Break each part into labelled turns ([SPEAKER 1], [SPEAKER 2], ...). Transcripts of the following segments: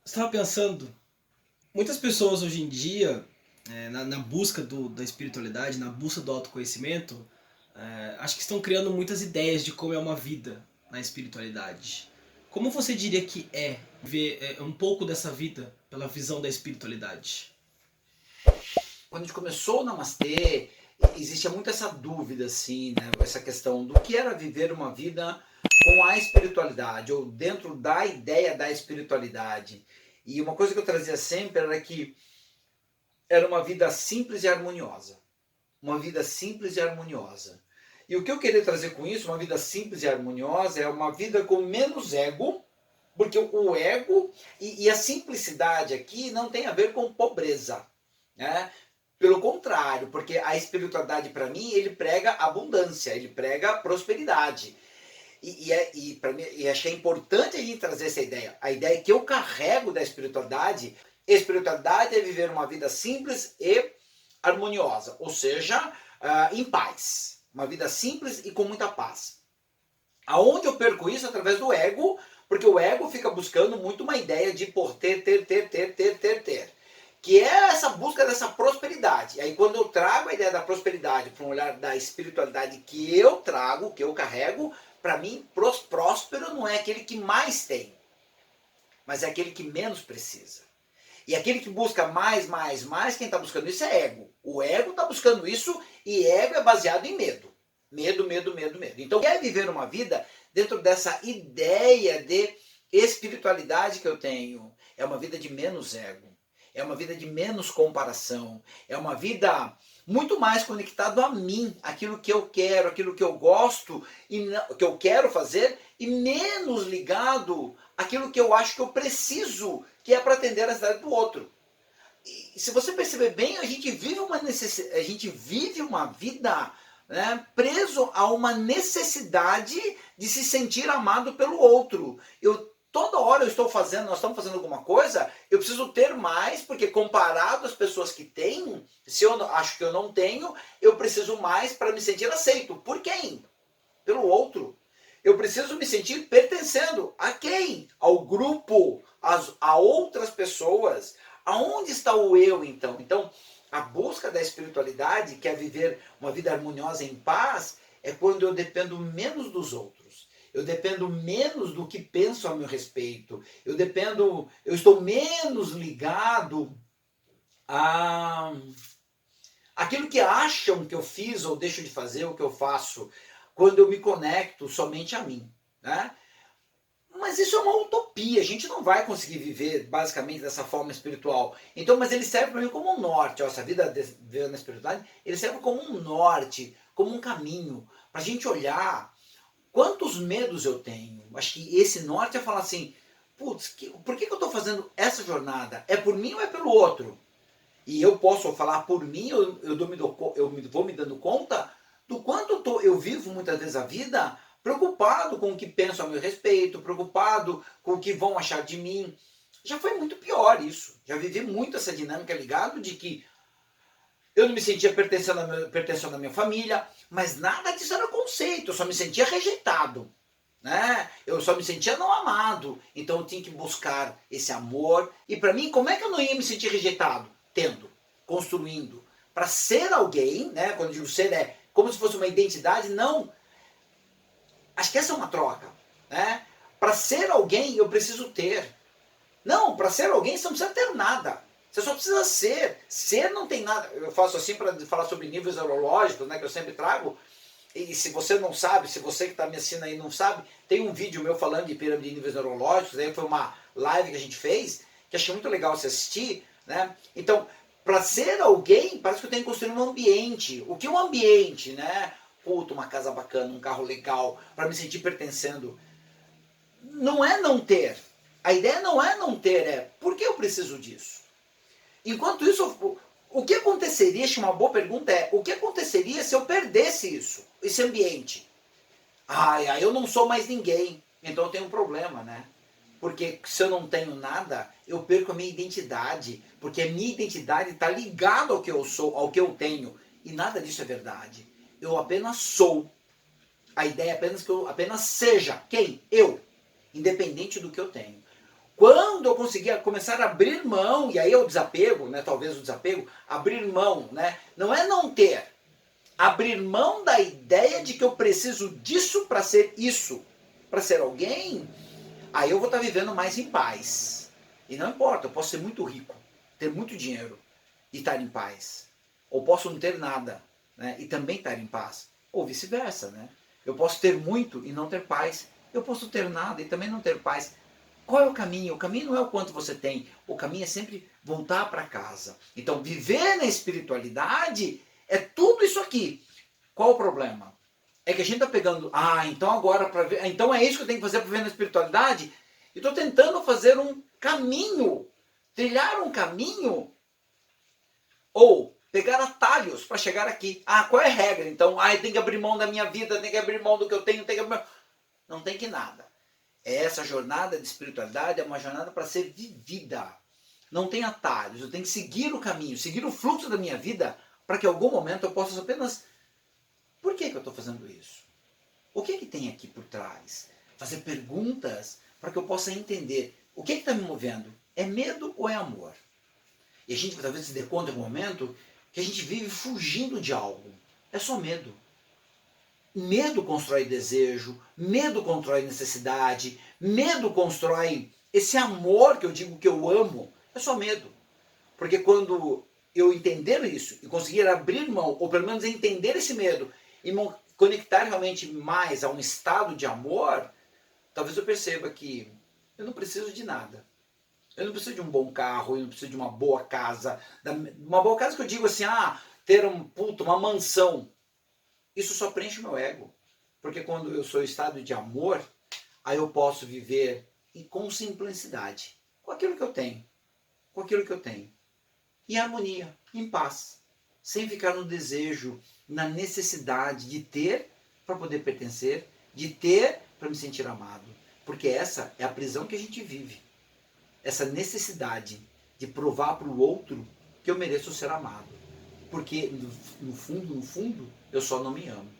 [SPEAKER 1] Estava pensando, muitas pessoas hoje em dia, na busca da espiritualidade, na busca do autoconhecimento, acho que estão criando muitas ideias de como é uma vida na espiritualidade. Como você diria que é ver um pouco dessa vida pela visão da espiritualidade?
[SPEAKER 2] Quando a gente começou o Namastê, existia muito essa dúvida, assim, né? Essa questão do que era viver uma vida com a espiritualidade, ou dentro da ideia da espiritualidade. E uma coisa que eu trazia sempre era que era uma vida simples e harmoniosa. Uma vida simples e harmoniosa. E o que eu queria trazer com isso, uma vida simples e harmoniosa, é uma vida com menos ego, porque o ego e a simplicidade aqui não tem a ver com pobreza, né? Pelo contrário, porque a espiritualidade para mim ele prega abundância, ele prega prosperidade. Para mim, e achei importante a gente trazer essa ideia. A ideia que eu carrego da espiritualidade é viver uma vida simples e harmoniosa, ou seja, em paz. Uma vida simples e com muita paz. Aonde eu perco isso? Através do ego, porque o ego fica buscando muito uma ideia de por ter. Que é essa busca dessa prosperidade. E aí quando eu trago a ideia da prosperidade para um olhar da espiritualidade que eu trago, que eu carrego, para mim, próspero não é aquele que mais tem, mas é aquele que menos precisa. E aquele que busca mais, quem está buscando isso é ego. O ego está buscando isso e ego é baseado em medo. Medo. Então, quer viver uma vida dentro dessa ideia de espiritualidade que eu tenho. É uma vida de menos ego. É uma vida de menos comparação. É uma vida muito mais conectado a mim, aquilo que eu quero, aquilo que eu gosto e que eu quero fazer, e menos ligado àquilo que eu acho que eu preciso, que é para atender a necessidade do outro. E se você perceber bem, a gente vive uma vida, né, preso a uma necessidade de se sentir amado pelo outro. Toda hora eu estou fazendo, nós estamos fazendo alguma coisa, eu preciso ter mais, porque comparado às pessoas que têm, se eu acho que eu não tenho, eu preciso mais para me sentir aceito. Por quem? Pelo outro. Eu preciso me sentir pertencendo a quem? Ao grupo, a outras pessoas. Aonde está o eu, então? Então, a busca da espiritualidade, que é viver uma vida harmoniosa em paz, é quando eu dependo menos dos outros. Eu dependo menos do que pensam a meu respeito. Eu estou menos ligado a aquilo que acham que eu fiz ou deixo de fazer, o que eu faço, quando eu me conecto somente a mim, né? Mas isso é uma utopia, a gente não vai conseguir viver basicamente dessa forma espiritual. Então, mas ele serve para mim como um norte, ó, essa vida na espiritualidade, ele serve como um norte, como um caminho, para a gente olhar quantos medos eu tenho. Acho que esse norte é falar assim, putz, por que eu estou fazendo essa jornada? É por mim ou é pelo outro? E eu posso falar por mim, eu vou me dando conta do quanto eu vivo muitas vezes a vida preocupado com o que pensam a meu respeito, preocupado com o que vão achar de mim. Já foi muito pior isso. Já vivi muito essa dinâmica ligado de que eu não me sentia pertencendo à minha família, mas nada disso era conceito, eu só me sentia rejeitado. Né? Eu só me sentia não amado, então eu tinha que buscar esse amor. E para mim, como é que eu não ia me sentir rejeitado? Tendo, construindo. Para ser alguém, né? Quando eu digo ser, é como se fosse uma identidade, não. Acho que essa é uma troca. Né? Para ser alguém, eu preciso ter. Não, para ser alguém, você não precisa ter nada. Você só precisa ser. Ser não tem nada. Eu faço assim para falar sobre níveis neurológicos, né? Que eu sempre trago. E se você não sabe, se você que está me assistindo aí não sabe, tem um vídeo meu falando de pirâmide de níveis neurológicos, aí foi uma live que a gente fez, que achei muito legal você assistir, né? Então, para ser alguém, parece que eu tenho que construir um ambiente. O que é um ambiente, né? Puta, uma casa bacana, um carro legal, para me sentir pertencendo. Não é não ter. A ideia não é não ter, é por que eu preciso disso? Enquanto isso, o que aconteceria, acho que uma boa pergunta é, o que aconteceria se eu perdesse isso, esse ambiente? Aí eu não sou mais ninguém, então eu tenho um problema, né? Porque se eu não tenho nada, eu perco a minha identidade, porque a minha identidade está ligada ao que eu sou, ao que eu tenho, e nada disso é verdade. Eu apenas sou. A ideia é apenas que eu apenas seja quem? Eu, independente do que eu tenho. Quando eu conseguir começar a abrir mão, e aí é o desapego, né? Talvez o desapego, abrir mão, né? Não é não ter, abrir mão da ideia de que eu preciso disso para ser isso, para ser alguém, aí eu vou estar vivendo mais em paz. E não importa, eu posso ser muito rico, ter muito dinheiro e estar em paz. Ou posso não ter nada, né? E também estar em paz. Ou vice-versa, né? Eu posso ter muito e não ter paz. Eu posso ter nada e também não ter paz. Qual é o caminho? O caminho não é o quanto você tem, o caminho é sempre voltar para casa. Então, viver na espiritualidade é tudo isso aqui. Qual o problema? É que a gente está pegando, então agora, para ver, então é isso que eu tenho que fazer para viver na espiritualidade? E estou tentando fazer um caminho, trilhar um caminho, ou pegar atalhos para chegar aqui. Qual é a regra? Então, eu tenho que abrir mão da minha vida, tenho que abrir mão do que eu tenho, tenho que abrir mão. Não tem que nada. Essa jornada de espiritualidade é uma jornada para ser vivida. Não tem atalhos, eu tenho que seguir o caminho, seguir o fluxo da minha vida, para que em algum momento eu possa apenas... Por que eu estou fazendo isso? O que tem aqui por trás? Fazer perguntas para que eu possa entender o que está me movendo. É medo ou é amor? E a gente talvez se dê conta em algum momento que a gente vive fugindo de algo. É só medo. Medo constrói desejo, medo constrói necessidade, medo constrói esse amor que eu digo que eu amo. É só medo. Porque quando eu entender isso e conseguir abrir mão, ou pelo menos entender esse medo, e me conectar realmente mais a um estado de amor, talvez eu perceba que eu não preciso de nada. Eu não preciso de um bom carro, eu não preciso de uma boa casa. Uma boa casa que eu digo assim, ter uma mansão. Isso só preenche o meu ego. Porque quando eu sou em estado de amor, aí eu posso viver com simplicidade, com aquilo que eu tenho, com aquilo que eu tenho. Em harmonia, em paz, sem ficar no desejo, na necessidade de ter para poder pertencer, de ter para me sentir amado. Porque essa é a prisão que a gente vive. Essa necessidade de provar para o outro que eu mereço ser amado. Porque no fundo, eu só não me amo.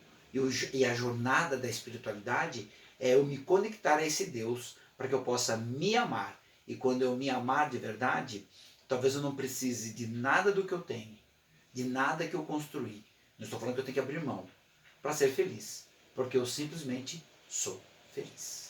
[SPEAKER 2] E a jornada da espiritualidade é eu me conectar a esse Deus para que eu possa me amar. E quando eu me amar de verdade, talvez eu não precise de nada do que eu tenho, de nada que eu construí. Não estou falando que eu tenho que abrir mão para ser feliz, porque eu simplesmente sou feliz.